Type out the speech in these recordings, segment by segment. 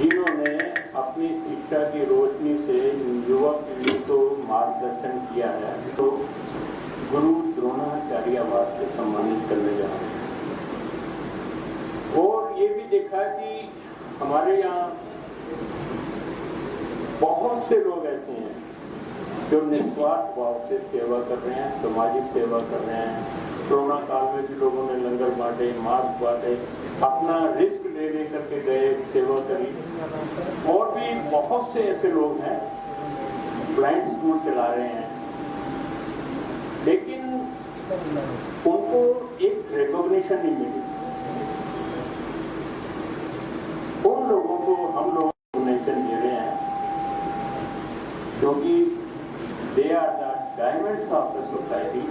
जिन्होंने अपनी शिक्षा की रोशनी से युवा पीढ़ी को मार्गदर्शन किया है, तो गुरु द्रोणाचार्य अवार्ड से सम्मानित करने जा रहे हैं। और ये भी देखा कि हमारे यहाँ बहुत से लोग ऐसे हैं जो निस्वार्थ भाव से सेवा कर रहे हैं, सामाजिक सेवा कर रहे हैं। कोरोना काल में भी लोगों ने लंगर बांटे, मास्क बांटे, अपना रिस्क ले लेकर के गए, सेवा करी। और भी बहुत से ऐसे लोग हैं ब्लाइंड स्कूल चला रहे हैं, लेकिन उनको एक रिकॉग्निशन नहीं मिली। उन लोगों को हम लोग रिकॉग्निशन दे रहे हैं क्योंकि they are the diamonds of the society,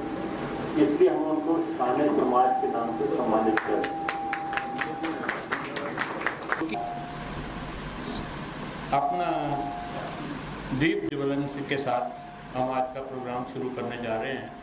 इसलिए हम उनको शान समाज के नाम से सम्मानित करें। अपना दीप ज्वलन के साथ हम आज का प्रोग्राम शुरू करने जा रहे हैं।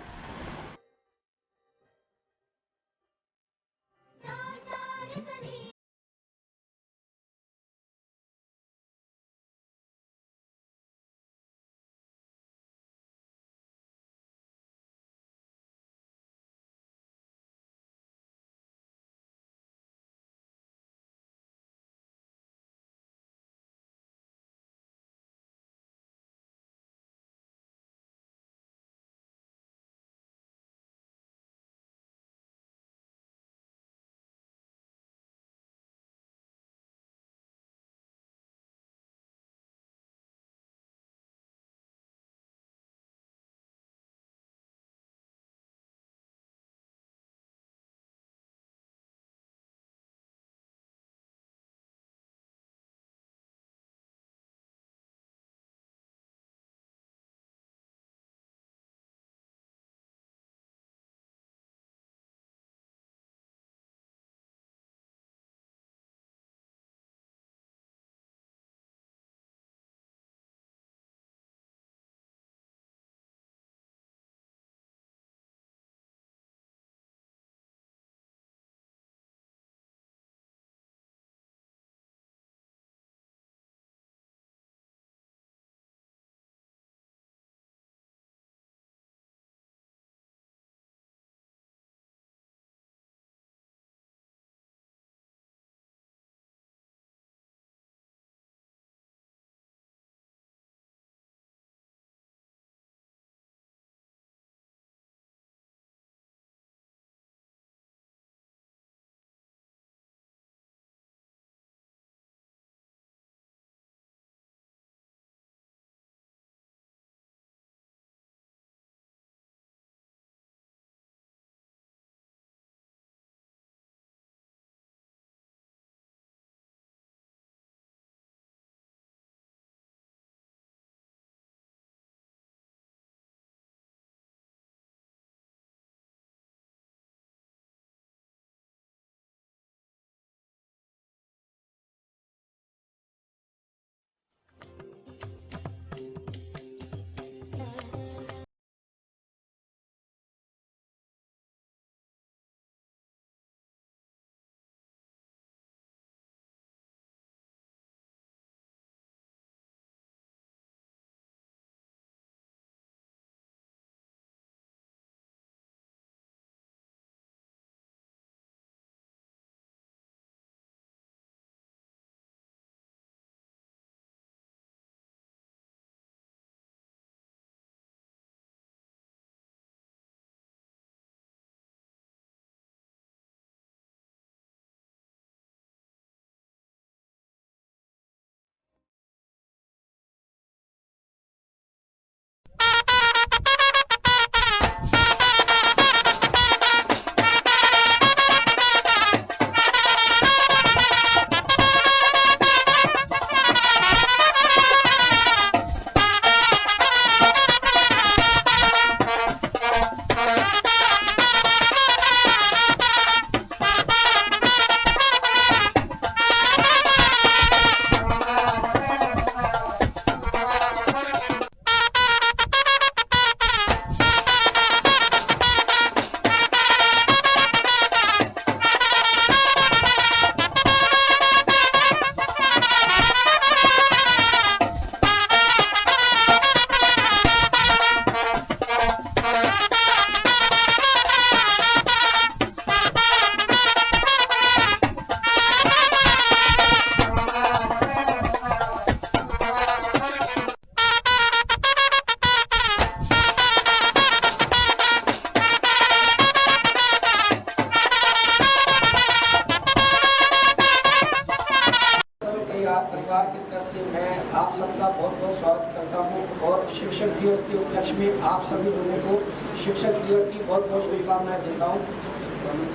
दिवस के उपलक्ष्य में आप सभी लोगों को शिक्षक दिवस की बहुत बहुत शुभकामनाएं देता हूँ।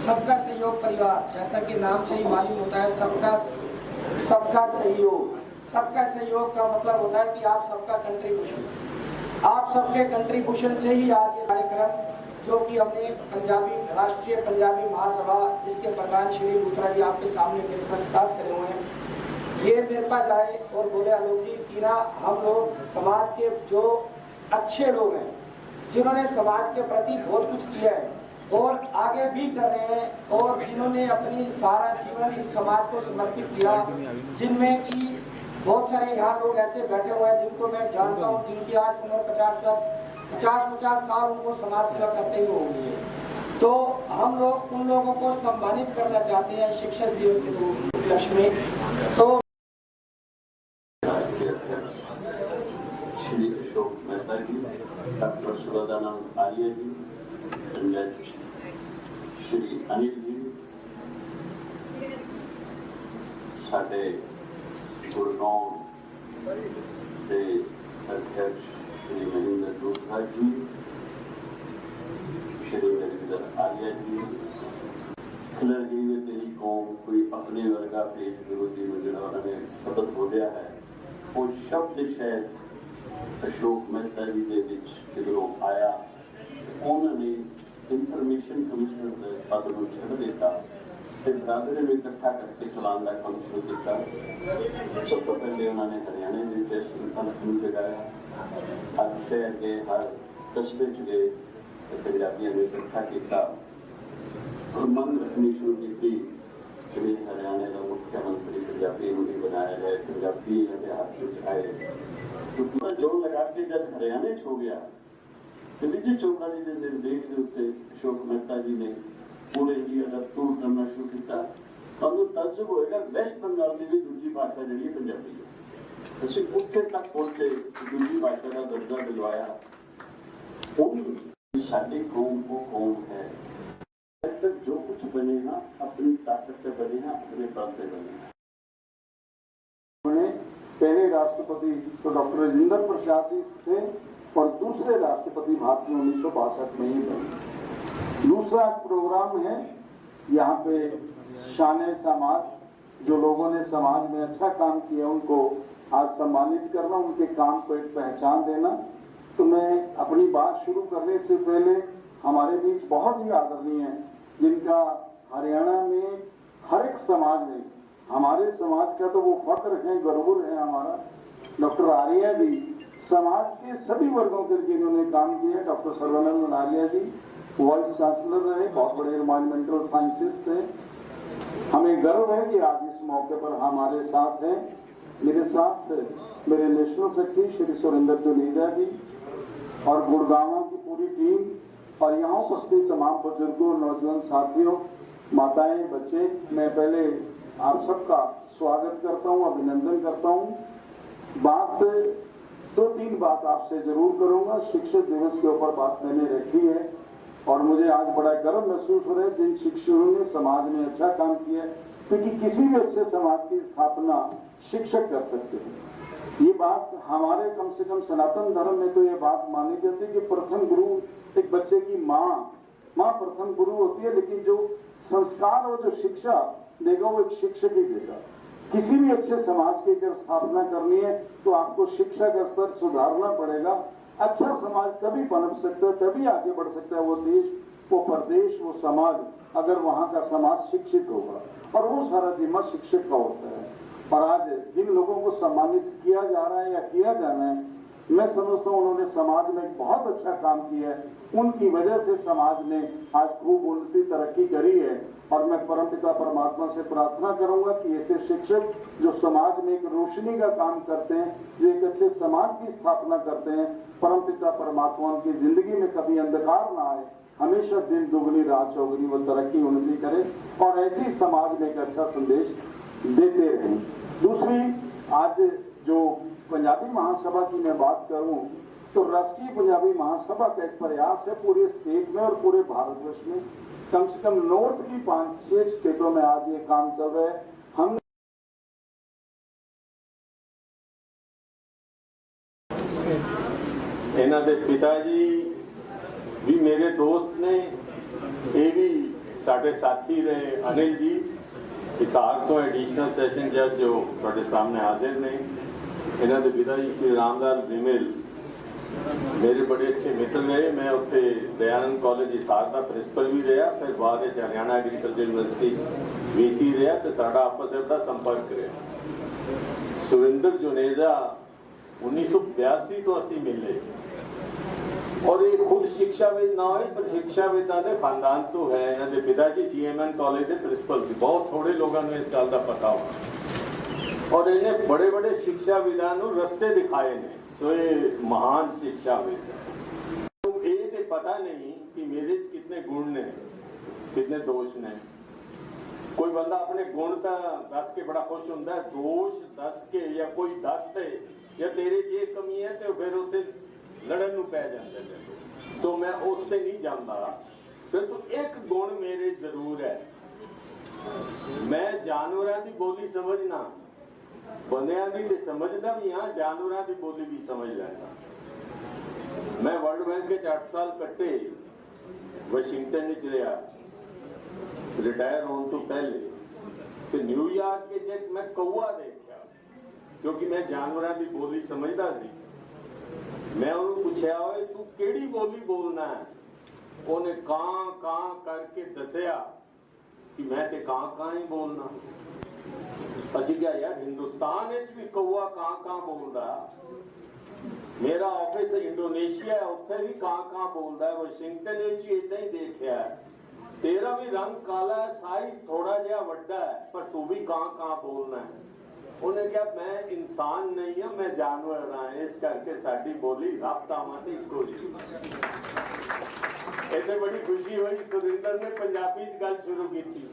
सबका सहयोग परिवार, जैसा कि नाम से ही मालूम होता है, सबका सहयोग। सबका सहयोग का मतलब होता है कि आप सबका कंट्रीब्यूशन, आप सबके कंट्रीब्यूशन से ही आज ये कार्यक्रम जो कि हमने राष्ट्रीय पंजाबी महासभा, जिसके प्रधान श्री लूथरा जी आपके सामने मेरे साथ खड़े हुए हैं, ये मेरे पास आए और बोले आलोक जी कि ना हम लोग समाज के जो अच्छे लोग हैं, जिन्होंने समाज के प्रति बहुत कुछ किया है और आगे भी कर रहे हैं, और जिन्होंने अपनी सारा जीवन इस समाज को समर्पित किया, जिनमें कि बहुत सारे यहाँ लोग ऐसे बैठे हुए हैं जिनको मैं जानता हूँ, जिनकी आज उम्र 50 साल उनको समाज सेवा करते हुए हो गई है। तो हम लोग उन लोगों को सम्मानित करना चाहते हैं शिक्षक दिवस के उपलक्ष्य में। तो श्री अशोक मेहता जी, डॉक्टर सदानंद आर्य जी, श्री अनिल जी, साडे गुड़गांव के अध्यक्ष श्री महेंद्र लूथरा जी, श्री नरेंद्र आर्य जी, खिलर जी ने तेरी कौम कोई अपने वर्गा पेश विरोधी में जो उन्होंने शब्द बोलिया है, वो शब्द शायद अशोक मेहता जी के बीच किधरों आया, उन्होंने इंफॉर्मेशन कमिश्नर के पद को छड़ देता, बरादरी में इकट्ठा करके चलाने का काम शुरू किया। सब तो पहले उन्होंने हरियाणा में प्रेस जगाया, हर शहर के हर कस्बे च गए, पंजाबियों ने इकट्ठा किया और मंग रखनी शुरू की कि हरियाणा का मुख्यमंत्री पंजाबी नहीं बनाया जाए, पंजाबी इन्होंने हाथ में आए। तो पूरा जोर लगा के जब हरियाणा हो गया तो विजय चोपड़ा जी के निर्देश के उत्ते अशोक मेहता जी ने पूरे इंडिया का टूर करना शुरू किया। तो तजुब होएगा वैस्ट बंगाल की भी दूसरी भाषा जी पंजाबी है, असं उत्थे तक पहुंचे, दूसरी भाषा का दर्जा दिलवाया। साडी कौम वो कौम है, जो कुछ बनेगा अपनी ताकत से बनेगा, अपने बल से बनेगा। पहले राष्ट्रपति तो डॉक्टर राजेंद्र प्रसाद जी थे और दूसरे राष्ट्रपति भारत में 1962 में ही बने। दूसरा प्रोग्राम है यहाँ पे शान समाज, जो लोगों ने समाज में अच्छा काम किया उनको आज सम्मानित करना, उनके काम को एक पहचान देना। तो मैं अपनी बात शुरू करने से पहले हमारे बीच बहुत ही आदरणीय है, जिनका हरियाणा में हर एक समाज में, हमारे समाज का तो वो फख्र है, गर्व है हमारा, डॉक्टर आर्य जी, समाज के सभी वर्गों के लिए जिन्होंने काम किया। डॉक्टर सर्वानंद आर्य जी वाइस चांसलर रहे, बहुत बड़े एनवायरमेंटल साइंसिस्ट थे। हमें गर्व है कि आज इस मौके पर हमारे साथ हैं। मेरे साथ मेरे नेशनल सेक्रेटरी श्री सुरेंद्र जुनेजा जी और गुड़गांव की पूरी टीम और यहाँ उपस्थित तमाम बुजुर्गों, नौजवान साथियों, माताएं, बच्चे, मैं पहले आप सबका स्वागत करता हूँ, अभिनंदन करता हूँ। दो तीन बात आपसे जरूर करूंगा। शिक्षक दिवस के ऊपर बात मैंने रखी है और मुझे आज बड़ा गर्व महसूस हो रहा है जिन शिक्षकों ने समाज में अच्छा काम किया, क्योंकि किसी भी अच्छे समाज की स्थापना शिक्षक कर सकते हैं। ये बात हमारे कम से कम सनातन धर्म में तो ये बात मानी जाती है कि प्रथम गुरु एक बच्चे की माँ प्रथम गुरु होती है, लेकिन जो संस्कार और जो शिक्षा देगा वो एक शिक्षक ही देगा। किसी भी अच्छे समाज की अगर स्थापना करनी है तो आपको शिक्षा का स्तर सुधारना पड़ेगा। अच्छा समाज तभी पनप सकता है, तभी आगे बढ़ सकता है वो देश, वो प्रदेश, वो समाज, अगर वहाँ का समाज शिक्षित होगा, और वो सारा जिम्मा शिक्षक का होता है। और आज जिन लोगों को सम्मानित किया जा रहा है या किया जाना है, मैं समझता हूँ उन्होंने समाज में बहुत अच्छा काम किया है, उनकी वजह से समाज ने आज खूब उन्नति तरक्की करी है। और मैं परमपिता परमात्मा से प्रार्थना करूंगा कि ऐसे शिक्षक जो समाज में एक रोशनी का काम करते हैं, जो एक अच्छे समाज की स्थापना करते हैं, परमपिता परमात्मा उनकी जिंदगी में कभी अंधकार ना आए, हमेशा दिन दुगनी रात चौगुनी वो तरक्की उन्नति करे और ऐसी समाज में एक अच्छा संदेश देते रहें। दूसरी, आज जो पंजाबी महासभा की मैं बात करूं तो राष्ट्रीय पंजाबी महासभा का एक प्रयास है पूरे स्टेट में और पूरे भारतवर्ष में, कम से कम नॉर्थ की 5-6 स्टेटों में आज ये काम चल रहा है। हम ਇਹਨਾਂ ਦੇ पिता जी भी मेरे दोस्त ने, ये भी साढ़े साथी रहे अनिल जी हिसार तो एडिशनल सैशन जज जो ਤੁਹਾਡੇ सामने हाजिर ने। इन्हों के पिता जी श्री रामलाल विमिल मेरे बड़े अच्छे मित्र रहे। मैं उत्थे दयानंद कॉलेज हिसार का प्रिंसिपल भी रहा, फिर बाद हरियाणा एग्रीकल्चर यूनिवर्सिटी VC रहा, तो साडा आपस में बड़ा संपर्क रहा। सुरिंदर जुनेजा 1982 तो असी मिले और ये खुद शिक्षाविद ना हो पर शिक्षाविदा के खानदान तो है। इन्होंने पिताजी GMN कॉलेज के प्रिंसिपल थे। बहुत थोड़े लोगों ने इस गल का पता हो और इन्हें बड़े बड़े शिक्षाविदा रस्ते दिखाए ने। तो ये महान शिक्षाविद तो ये पता नहीं कि मेरे कितने गुण ने कितने दोष ने। कोई बंदा अपने गुण का दस के बड़ा खुश होता है, दोष दस के या कोई दस दे या तेरे च कमी है तो फिर उत्ते लड़न नूं पै जांदे ने। सो मैं उस ते नहीं जांदा। फिर तो एक गुण मेरे जरूर है, मैं जानवरां दी बोली समझना, बंदियां दी ते समझदा भी हाँ, जानवरां दी बोली भी समझ लैंदा। मैं वर्ल्ड बैंक के 8 साल कट्टे वाशिंगटन विच रहा रिटायर होने तो पहले, तो न्यूयॉर्क के चेक मैं कौआ देखा क्योंकि मैं जानवरां दी बोली समझदा सी। मैं उन्होंने पूछा होए तू केड़ी बोली बोलना है, उन्हें कां कां करके दसिया कि मैं ते कां कां ही बोलना। असी क्या यार हिंदुस्तान भी कौआ कां कां बोलदा, मेरा ऑफिस इंडोनेशिया है उत्थे भी कां कां बोलदा है, वाशिंगटन इदा ही देखा है। तेरा भी रंग काला है, साइज थोड़ा जिहा वड्डा है पर तू भी कां कां बोलना है। उन्हें क्या मैं इंसान नहीं हूं, मैं जानवर हाँ, इस करके साडी बोली राबतावां ते इक्को जी। इतने बड़ी खुशी हुई सुरिंदर ने पंजाबी गल शुरू की थी,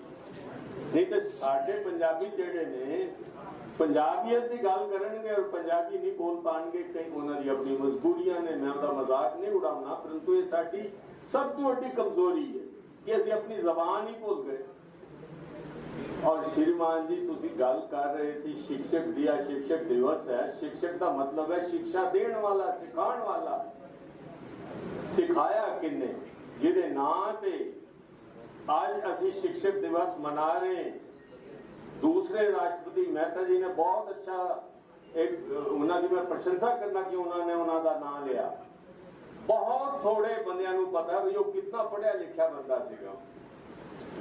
नहीं तो साडे पंजाबी जेडे ने पंजाबीयत की गल करनगे और पंजाबी नहीं बोल पाएंगे, कई उन्होंने अपनी मजबूरियां ने। मैं उनका मजाक नहीं उड़ाना, परंतु ये साडी सब तो बड़ी कमजोरी है कि असं अपनी जबान ही भूल गए। और श्रीमान जी तुसी गल कर रहे थे शिक्षक दिया, शिक्षक दिवस है। शिक्षक का मतलब है शिक्षा देने वाला, सिखाने वाला। सिखाया किन्ने जिहदे नां ते आज असी शिक्षक दिवस मना रहे हैं। दूसरे राष्ट्रपति मेहता जी ने बहुत अच्छा एक उन्होंने मैं प्रशंसा करना कि उन्होंने उन्होंने नाम लिया। बहुत थोड़े बंदियां नूं पता भी वो कितना पढ़िया लिखा बंदा सीगा।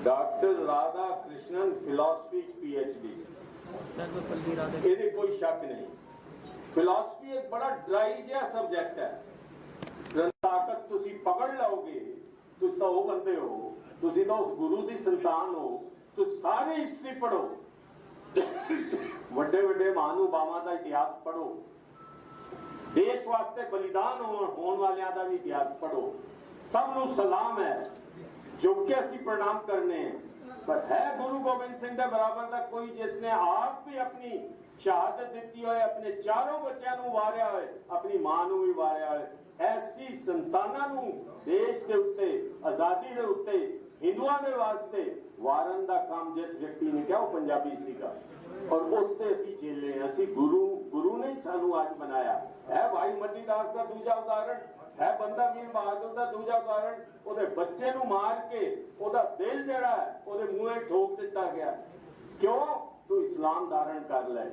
Doctor Radha Krishnan philosophy PhD, ये कोई शक नहीं। फिलॉसफी एक बड़ा ड्राई जिहा सब्जेक्ट है। ताकत तुसी पकड़ लोगे तुसी तो वो बंदे हो, तुसी तो उस गुरु की संतान हो, तो सारी हिस्ट्री पढ़ो, वड्डे वड्डे महानुभावां का इतिहास पढ़ो, देश वास्ते बलिदान होने वालियां का भी इतिहास पढ़ो। सब नूं सलाम है, झुक के असी प्रणाम करने हैं। पर है गुरु गोबिंद सिंह के बराबर का कोई जिसने आप भी अपनी शहादत दी हो, अपने चारों बच्चों को वारिया हो, अपनी मां को भी वारिया हो। ऐसी संतानां नूं देश के उत्ते आजादी के उत्ते हिंदुओं के वास्ते वारन का काम जिस व्यक्ति ने किया वो पंजाबी सीगा और उससे असी चेले हैं। असी गुरु ने सानू आज बनाया है। भाई मतीदास का दूजा उदाहरण है, बंदा वीर बहादुर का दूजा उदाहरण, ਉਹਦੇ ਬੱਚੇ ਨੂੰ ਮਾਰ ਕੇ ਉਹਦਾ ਦਿਲ ਜਿਹੜਾ ਹੈ ਉਹਦੇ ਮੂੰਹੇ ਠੋਕ ਦਿੱਤਾ ਗਿਆ। ਕਿਉਂ? ਤੂੰ ਇਸਲਾਮ ਧਾਰਨ ਕਰ ਲੈ।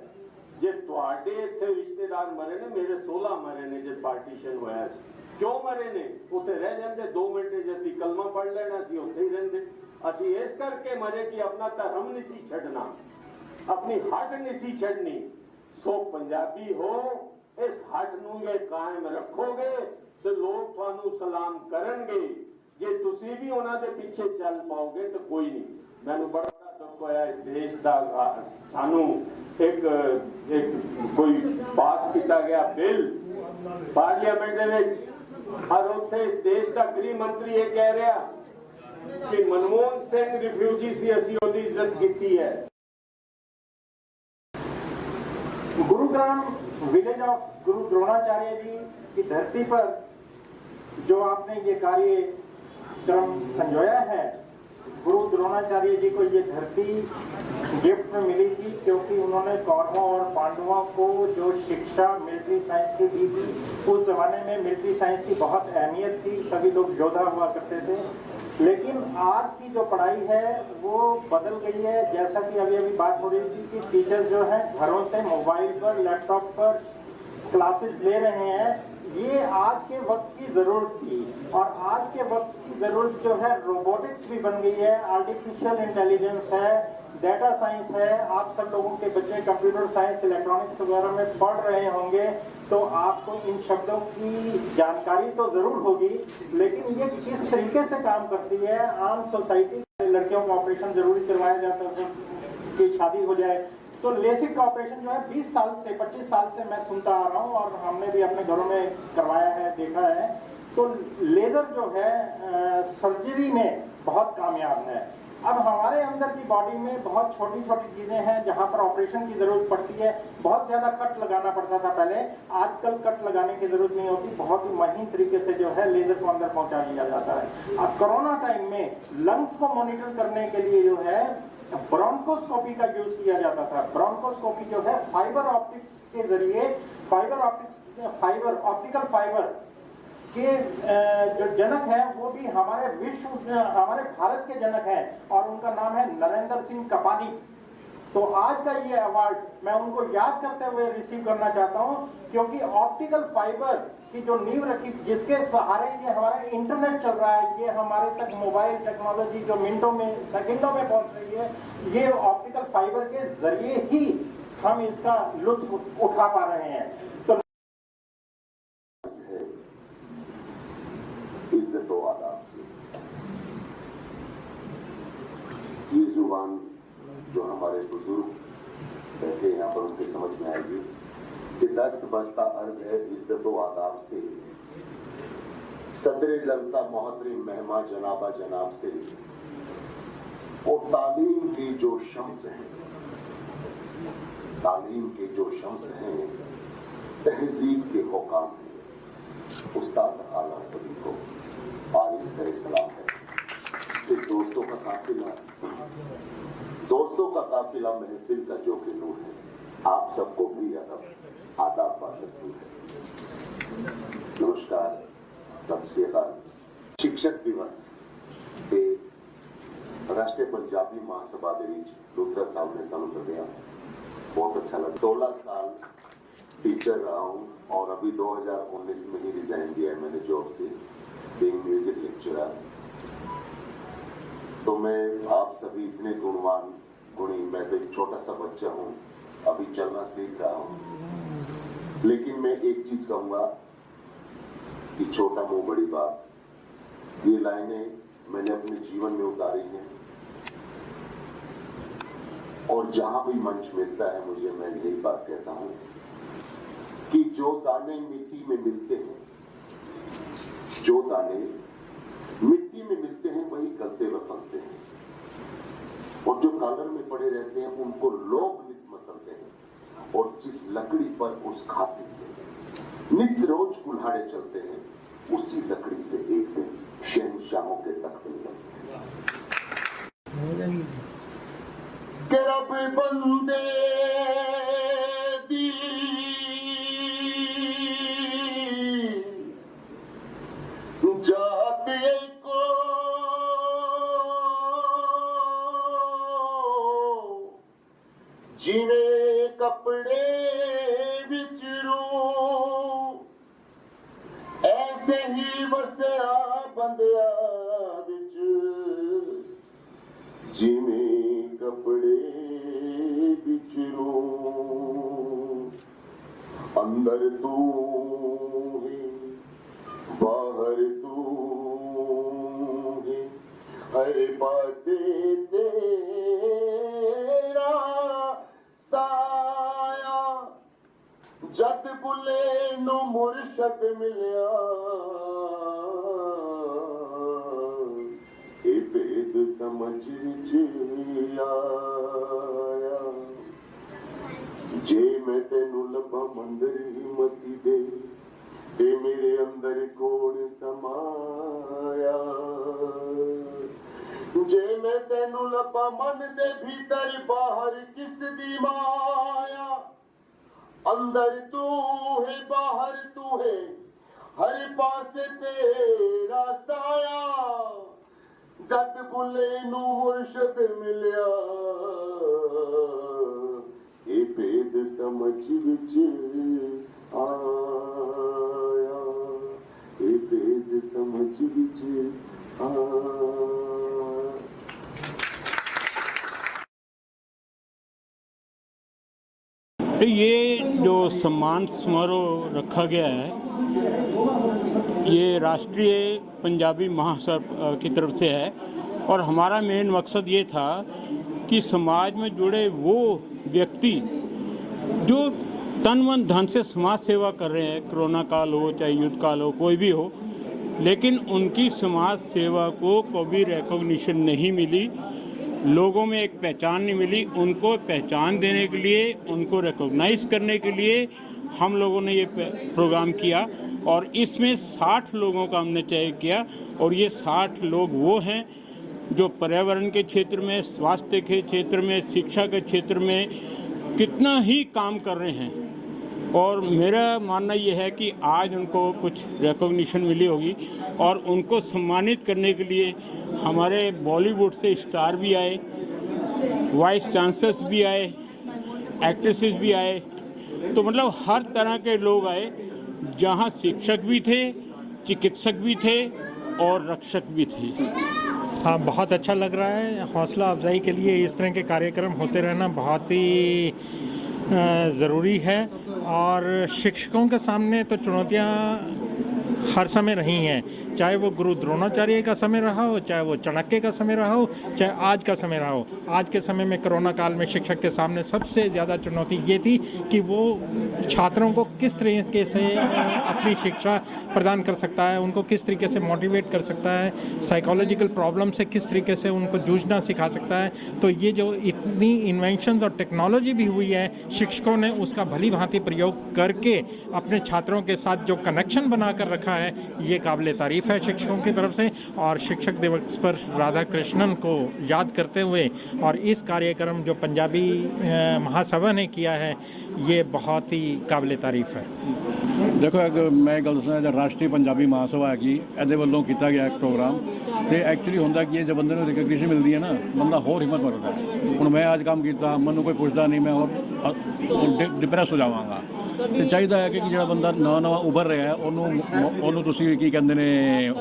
ਜੇ ਤੁਹਾਡੇ ਇੱਥੇ ਰਿਸ਼ਤੇਦਾਰ ਮਰੇ ਨੇ, ਮੇਰੇ 16 ਮਰੇ ਨੇ ਜਦ ਪਾਰਟੀਸ਼ਨ ਹੋਇਆ ਸੀ। ਕਿਉਂ ਮਰੇ ਨੇ? ਉੱਥੇ ਰਹਿ ਜਾਂਦੇ 2 ਮਿੰਟ ਜੇ ਅਸੀਂ ਕਲਮਾ ਪੜ ਲੈਣਾ ਸੀ ਉੱਥੇ ਹੀ ਰਹਿੰਦੇ। ਅਸੀਂ ਇਸ ਕਰਕੇ ਮਰੇ ਕਿ ਆਪਣਾ ਧਰਮ ਨਹੀਂ ਸੀ ਛੱਡਣਾ, ਆਪਣੀ ਹੱਟ ਨਹੀਂ ਸੀ ਛੱਡਣੀ। ਸੋ ਪੰਜਾਬੀ ਹੋ, ਇਸ ਹੱਟ ਨੂੰ ਜੇ ਕਾਇਮ ਰੱਖੋਗੇ तो लोग थानू सलाम करनगे। जे तुसी भी उन्हां दे पीछे चल पाओगे तो कोई नहीं। मैनू बड़ा दुख होया इस देश दा, सानू एक कोई पास किया गया बिल पार्लियामेंट दे विच और उत्थे इस देश का गृह मंत्री ये कह रहा कि मनमोहन सिंह रिफ्यूजी सी, असी उहदी इज्जत कीती है। गुरुग्राम विलेज ऑफ गुरु द्रोणाचार्य जी की धरती पर जो आपने ये कार्यक्रम संजोया है, गुरु द्रोणाचार्य जी को ये धरती गिफ्ट में मिली थी, क्योंकि उन्होंने कौरवों और पांडवों को जो शिक्षा मिलिट्री साइंस की दी थी, उस जमाने में मिलिट्री साइंस की बहुत अहमियत थी, सभी लोग योद्धा हुआ करते थे। लेकिन आज की जो पढ़ाई है वो बदल गई है। जैसा कि अभी अभी बात हो रही थी कि टीचर जो है घरों से मोबाइल पर, लैपटॉप पर क्लासेस ले रहे हैं। ये आज के वक्त की जरूरत थी, और आज के वक्त की जरूरत जो है रोबोटिक्स भी बन गई है, आर्टिफिशियल इंटेलिजेंस है, डेटा साइंस है। आप सब लोगों के बच्चे कंप्यूटर साइंस, इलेक्ट्रॉनिक्स वगैरह में पढ़ रहे होंगे, तो आपको इन शब्दों की जानकारी तो जरूर होगी, लेकिन ये किस तरीके से काम करती है। आम सोसाइटी लड़कियों का ऑपरेशन जरूरी करवाया जाता है कि शादी हो जाए, तो लेसिक का ऑपरेशन जो है 20 साल से 25 साल से मैं सुनता आ रहा हूँ, और हमने भी अपने घरों में करवाया है, देखा है। तो लेजर जो है सर्जरी में बहुत कामयाब है। अब हमारे अंदर की बॉडी में बहुत छोटी छोटी चीजें हैं जहां पर ऑपरेशन की जरूरत पड़ती है। बहुत ज्यादा कट लगाना पड़ता था पहले, आजकल कट लगाने की जरूरत नहीं होती, बहुत ही महीन तरीके से जो है लेजर को अंदर पहुंचा दिया जाता है। अब कोरोना टाइम में लंग्स को मॉनिटर करने के लिए जो है ब्रोंकोस्कोपी का यूज किया जाता था। ब्रोंकोस्कोपी जो है फाइबर ऑप्टिक्स के जरिए, ऑप्टिकल फाइबर के जो जनक है वो भी हमारे भारत के जनक हैं, और उनका नाम है नरेंद्र सिंह कपानी। तो आज का ये अवार्ड मैं उनको याद करते हुए रिसीव करना चाहता हूं, क्योंकि ऑप्टिकल फाइबर की जो नींव रखी, जिसके सहारे ये हमारा इंटरनेट चल रहा है, ये हमारे तक मोबाइल टेक्नोलॉजी जो मिनटों में, सेकंडों में पहुंच रही है, ये ऑप्टिकल फाइबर के जरिए ही हम इसका लुत्फ उठा पा रहे हैं। तो इज्जत व आदाब से ये जुबान जो हमारे बुजुर्ग बैठे यहाँ पर उनके समझ में आएगी कि दस्त बस्ता अर्ज है इज्जत व आदाब से, सदरे जलसा मोहतरम मेहमा जनाबा जनाब से, और तालीम की जो शम्स है, तालीम के जो शम्स हैं, तहजीब के हुकाम हैं, उस्ताद आला सभी को आरिस करे सलाम है। फिर दोस्तों का काफिला महफिल का जो कि नूर है, आप सबको भी अदब आदाब बादस्तूर है। नमस्कार, सत श्री अकाल। शिक्षक दिवस ते राष्ट्रीय पंजाबी महासभा के बीच लुत्रा साहब ने सानू सदिया, बहुत अच्छा लगा। 16 साल टीचर रहा हूँ, और अभी 2019 में ही रिजाइन दिया है मैंने जॉब से, बीइंग म्यूजिक लेक्चरर। तो मैं आप सभी इतने गुणवान गुणी, मैं तो एक छोटा सा बच्चा हूँ, अभी चलना सीख रहा हूँ, लेकिन मैं एक चीज कहूंगा कि छोटा मुंह बड़ी बात, ये लाइनें मैंने अपने जीवन में उतारी हैं, और जहां भी मंच मिलता है मुझे, मैं यही बात कहता हूं कि जो दाने मिट्टी में मिलते हैं, जो दाने मिट्टी में मिलते हैं वही गलते व पलते हैं, और जो कॉलर में पड़े रहते हैं उनको लोग नित मसलते हैं, और जिस लकड़ी पर उस खातिर नित्य रोज कुल्हाड़े चलते हैं, उसी लकड़ी से एक दिन शहंशाहों के तख्त निकलते हैं। कि रब बंदे दी जाते को जिने कपड़े विचरू, ऐसे ही वसया बंदिया विच, जिमें कपड़े बिचरू। अंदर तू है, बाहर तू है, हर पासे तेरा साया, जद बुले नु मुर्शद मिलिया, भेद समझ आया। जे मैं तेनू लभा मंदिर ही मसीदे, ते मेरे अंदर कौन समाया। जे मैं तेनू दुर्लभ मन दे भीतर बाहर किस दी माया, अंदर तू है बाहर तू है, हर पास तेरा साया, जद बुले नू मुर्शद मिलिया, ये भेद समझ विच आया, ये भेद समझ विच आया। ये जो सम्मान समारोह रखा गया है, ये राष्ट्रीय पंजाबी महासभा की तरफ से है और हमारा मेन मकसद ये था कि समाज में जुड़े वो व्यक्ति जो तन मन धन से समाज सेवा कर रहे हैं, कोरोना काल हो चाहे युद्ध काल हो कोई भी हो, लेकिन उनकी समाज सेवा को कभी रिकॉग्निशन नहीं मिली, लोगों में एक पहचान नहीं मिली। उनको पहचान देने के लिए, उनको रिकॉग्नाइज करने के लिए हम लोगों ने ये प्रोग्राम किया और इसमें 60 लोगों का हमने चयन किया और ये 60 लोग वो हैं जो पर्यावरण के क्षेत्र में, स्वास्थ्य के क्षेत्र में, शिक्षा के क्षेत्र में कितना ही काम कर रहे हैं। और मेरा मानना ये है कि आज उनको कुछ रिकॉग्निशन मिली होगी और उनको सम्मानित करने के लिए हमारे बॉलीवुड से स्टार भी आए, वाइस चांसलर्स भी आए, एक्ट्रेसेस भी आए, तो मतलब हर तरह के लोग आए, जहां शिक्षक भी थे, चिकित्सक भी थे और रक्षक भी थे। हाँ, बहुत अच्छा लग रहा है। हौसला अफजाई के लिए इस तरह के कार्यक्रम होते रहना बहुत ही ज़रूरी है और शिक्षकों के सामने तो चुनौतियाँ हर समय रही हैं, चाहे वो गुरु द्रोणाचार्य का समय रहा हो, चाहे वो चाणक्य का समय रहा हो, चाहे आज का समय रहा हो। आज के समय में कोरोना काल में शिक्षक के सामने सबसे ज़्यादा चुनौती ये थी कि वो छात्रों को किस तरीके से अपनी शिक्षा प्रदान कर सकता है, उनको किस तरीके से मोटिवेट कर सकता है, साइकोलॉजिकल प्रॉब्लम से किस तरीके से उनको जूझना सिखा सकता है। तो ये जो इतनी इन्वेंशंस और टेक्नोलॉजी भी हुई है, शिक्षकों ने उसका भली भांति प्रयोग करके अपने छात्रों के साथ जो कनेक्शन बना कर रखा है, ये काबिल तारीफ़ है शिक्षकों की तरफ से। और शिक्षक दिवस पर राधा कृष्णन को याद करते हुए और इस कार्यक्रम जो पंजाबी महासभा ने किया है, ये बहुत ही काबिल तारीफ़ है। देखो मैं गल दसां, जो राष्ट्रीय पंजाबी महासभा है कि ਇਹਦੇ ਵੱਲੋਂ ਕੀਤਾ ਗਿਆ ਇੱਕ ਪ੍ਰੋਗਰਾਮ ਤੇ ਐਕਚੁਅਲੀ ਹੁੰਦਾ ਕਿ ਜੇ ਬੰਦੇ ਨੂੰ ਰਿਕਗਨੀਸ਼ਨ ਮਿਲਦੀ ਹੈ ਨਾ, ਬੰਦਾ ਹੋਰ ਹਿੰਮਤ ਕਰਦਾ ਹੈ। ਹੁਣ ਮੈਂ ਅੱਜ ਕੰਮ ਕੀਤਾ, ਮੈਨੂੰ ਕੋਈ ਪੁੱਛਦਾ ਨਹੀਂ, ਮੈਂ ਹੋਰ ਡਿਪਰੈਸ ਹੋ ਜਾਵਾਂਗਾ। ਤੇ ਚਾਹੀਦਾ ਹੈ ਕਿ ਜਿਹੜਾ ਬੰਦਾ ਨਵਾਂ ਉੱਭਰ ਰਿਹਾ ਹੈ, ਉਹਨੂੰ ਤੁਸੀਂ ਕੀ ਕਹਿੰਦੇ ਨੇ,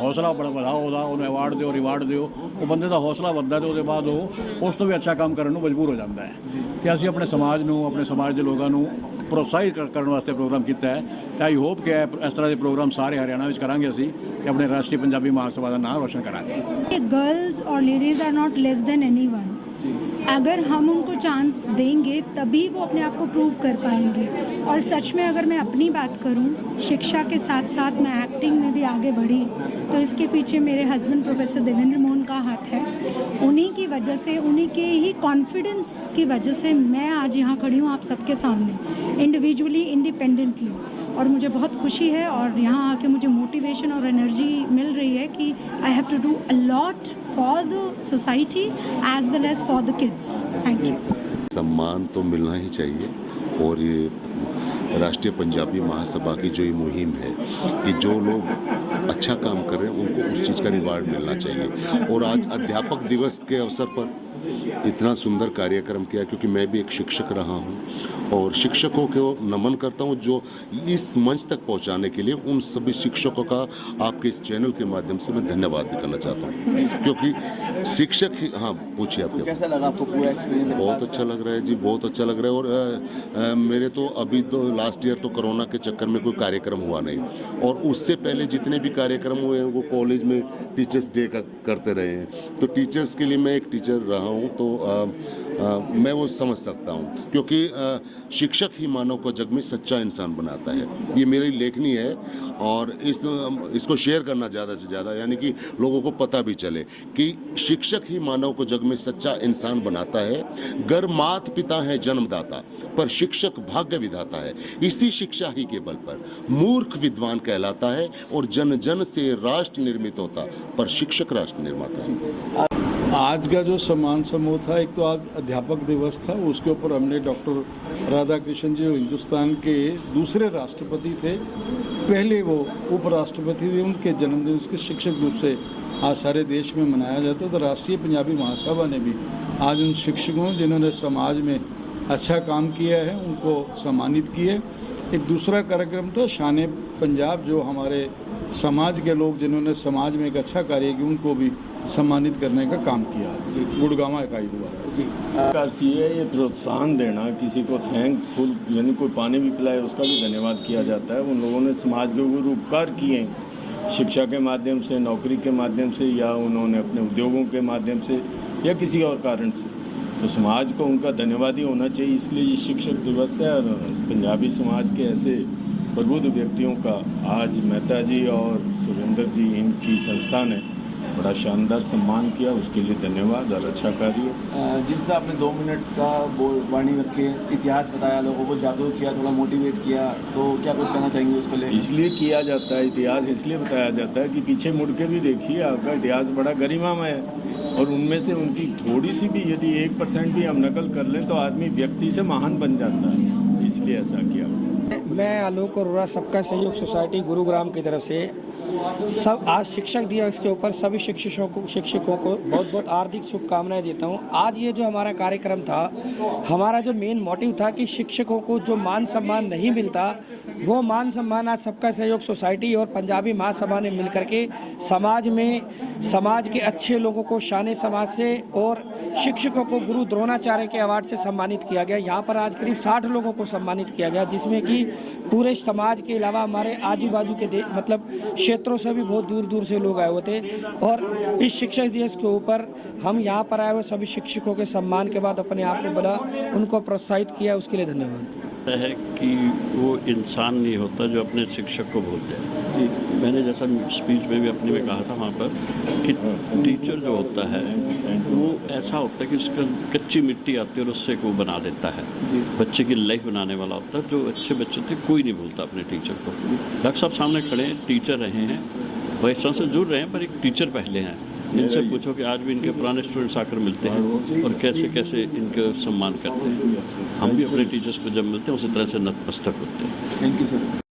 ਹੌਸਲਾ ਵਧਾਓ, ਉਹਨੂੰ ਅਵਾਰਡ ਦਿਓ, ਰਿਵਾਰਡ ਦਿਓ। ਉਹ ਬੰਦੇ ਦਾ ਹੌਸਲਾ ਵੱਧਦਾ ਤੇ ਉਹਦੇ ਬਾਅਦ ਉਹ ਉਸ ਤੋਂ ਵੀ ਅੱਛਾ ਕੰਮ ਕਰਨ ਨੂੰ ਮਜਬੂਰ ਹੋ ਜਾਂਦਾ ਹੈ। ਤੇ ਅਸੀਂ ਆਪਣੇ ਸਮਾਜ ਨੂੰ, ਆਪਣੇ ਸਮਾਜ ਦੇ ਲੋਕਾਂ ਨੂੰ प्रोत्साहित करने वास्ते प्रोग्राम किया है। तो आई होप कि इस तरह के प्रोग्राम सारे हरियाणा में करांगे असी कि अपने राष्ट्रीय पंजाबी महासभा का नाम रोशन करांगे। गर्ल्स और ladies are not less than anyone. अगर हम उनको चांस देंगे तभी वो अपने आप को प्रूव कर पाएंगे। और सच में अगर मैं अपनी बात करूं, शिक्षा के साथ साथ मैं एक्टिंग में भी आगे बढ़ी, तो इसके पीछे मेरे हस्बैंड प्रोफेसर देवेंद्र मोहन का हाथ है। उन्हीं की वजह से, उन्हीं के ही कॉन्फिडेंस की वजह से मैं आज यहाँ खड़ी हूँ आप सबके सामने, इंडिविजुअली, इंडिपेंडेंटली। और मुझे बहुत खुशी है और यहाँ आके मुझे मोटिवेशन और एनर्जी मिल रही है कि I have to do a lot for the society as well as for the kids. Thank you. सम्मान तो मिलना ही चाहिए और ये राष्ट्रीय पंजाबी महासभा की जो ये मुहिम है कि जो लोग अच्छा काम कर रहे हैं उनको उस चीज़ का रिवार्ड मिलना चाहिए। और आज अध्यापक दिवस के अवसर पर इतना सुंदर कार्यक्रम किया, क्योंकि मैं भी एक शिक्षक रहा हूं और शिक्षकों को नमन करता हूं जो इस मंच तक पहुंचाने के लिए उन सभी शिक्षकों का आपके इस चैनल के माध्यम से मैं धन्यवाद भी करना चाहता हूं, क्योंकि शिक्षक ही। हाँ, पूछिए आपके कैसा लगा आपको पूरा एक्सपीरियंस? बहुत अच्छा लग रहा है जी, बहुत अच्छा लग रहा है। और मेरे तो अभी तो लास्ट ईयर तो कोरोना के चक्कर में कोई कार्यक्रम हुआ नहीं, और उससे पहले जितने भी कार्यक्रम हुए हैं वो कॉलेज में टीचर्स डे का करते रहे हैं। तो टीचर्स के लिए मैं एक टीचर रहा हूँ, तो मैं वो समझ सकता हूँ, क्योंकि शिक्षक ही मानव को जग में सच्चा इंसान बनाता है। ये मेरी लेखनी है और इसको शेयर करना ज़्यादा से ज़्यादा, यानी कि लोगों को पता भी चले कि शिक्षक ही मानव को जग में सच्चा इंसान बनाता है। घर मात पिता है जन्मदाता, पर शिक्षक भाग्य विधाता है। इसी शिक्षा ही के बल पर मूर्ख विद्वान कहलाता है और जन जन से राष्ट्र निर्मित होता, पर शिक्षक राष्ट्र निर्माता है। आज का जो सम्मान समूह था, एक तो आज अध्यापक दिवस था, उसके ऊपर हमने डॉक्टर राधाकृष्णन जी जो हिंदुस्तान के दूसरे राष्ट्रपति थे, पहले वो उपराष्ट्रपति थे, उनके जन्मदिन उसके शिक्षक दिवस से आज सारे देश में मनाया जाता है। तो राष्ट्रीय पंजाबी महासभा ने भी आज उन शिक्षकों जिन्होंने समाज में अच्छा काम किया है उनको सम्मानित किए। एक दूसरा कार्यक्रम था शान पंजाब, जो हमारे समाज के लोग जिन्होंने समाज में एक अच्छा कार्य किया उनको भी सम्मानित करने का काम किया गुड़गांव इकाई द्वारा। कार्य ये प्रोत्साहन देना, किसी को थैंकफुल यानी कोई पानी भी पिलाए उसका भी धन्यवाद किया जाता है। उन लोगों ने समाज के ऊपर उपकार किए हैं, शिक्षा के माध्यम से, नौकरी के माध्यम से, या उन्होंने अपने उद्योगों के माध्यम से, या किसी और कारण से, तो समाज को उनका धन्यवाद ही होना चाहिए। इसलिए ये शिक्षक दिवस है। और पंजाबी समाज के ऐसे प्रबुद्ध व्यक्तियों का आज मेहता जी और सुरेंद्र जी, इनकी संस्था ने बड़ा शानदार सम्मान किया, उसके लिए धन्यवाद और अच्छा कार्य। जिस तरह आपने 2 मिनट का वाणी रख के इतिहास बताया, लोगों को जागरूक किया, थोड़ा मोटिवेट किया, तो क्या कुछ कहना चाहेंगे उसको लेकर? इसलिए किया जाता है, इतिहास इसलिए बताया जाता है कि पीछे मुड़ के भी देखिए, आपका इतिहास बड़ा गरिमामय है। और उनमें से उनकी थोड़ी सी भी यदि 1% भी हम नकल कर लें तो आदमी व्यक्ति से महान बन जाता है, इसलिए ऐसा किया। मैं आलोक अरोड़ा सबका सहयोग सोसाइटी गुरुग्राम की तरफ से सब आज शिक्षक दिवस के ऊपर सभी शिक्षकों को बहुत बहुत हार्दिक शुभकामनाएं देता हूं। आज ये जो हमारा कार्यक्रम था, हमारा जो मेन मोटिव था कि शिक्षकों को जो मान सम्मान नहीं मिलता, वो मान सम्मान आज सबका सहयोग सोसाइटी और पंजाबी महासभा ने मिलकर के समाज में, समाज के अच्छे लोगों को शान समाज से और शिक्षकों को गुरु द्रोणाचार्य के अवार्ड से सम्मानित किया गया। यहाँ पर आज करीब 60 लोगों को सम्मानित किया गया, जिसमें कि पूरे समाज के अलावा हमारे आजू बाजू के मतलब क्षेत्रों से भी बहुत दूर दूर से लोग आए हुए थे। और इस शिक्षक दिवस के ऊपर हम यहाँ पर आए हुए सभी शिक्षकों के सम्मान के बाद अपने आप को बुला उनको प्रोत्साहित किया, उसके लिए धन्यवाद। है कि वो इंसान नहीं होता जो अपने शिक्षक को भूल जाए। जी, मैंने जैसा स्पीच में भी अपने में कहा था वहाँ पर कि टीचर जो होता है वो ऐसा होता है कि उसका कच्ची मिट्टी आती है और उससे वो बना देता है, बच्चे की लाइफ बनाने वाला होता है। जो अच्छे बच्चे थे कोई नहीं भूलता अपने टीचर को। डॉक्टर साहब सामने खड़े हैं, टीचर रहे हैं, वैसा से जुड़ रहे हैं, पर एक टीचर पहले हैं। इनसे पूछो कि आज भी इनके पुराने स्टूडेंट्स आकर मिलते हैं और कैसे कैसे इनके सम्मान करते हैं। हम भी अपने टीचर्स को जब मिलते हैं उसी तरह से नतमस्तक होते हैं। Thank you sir.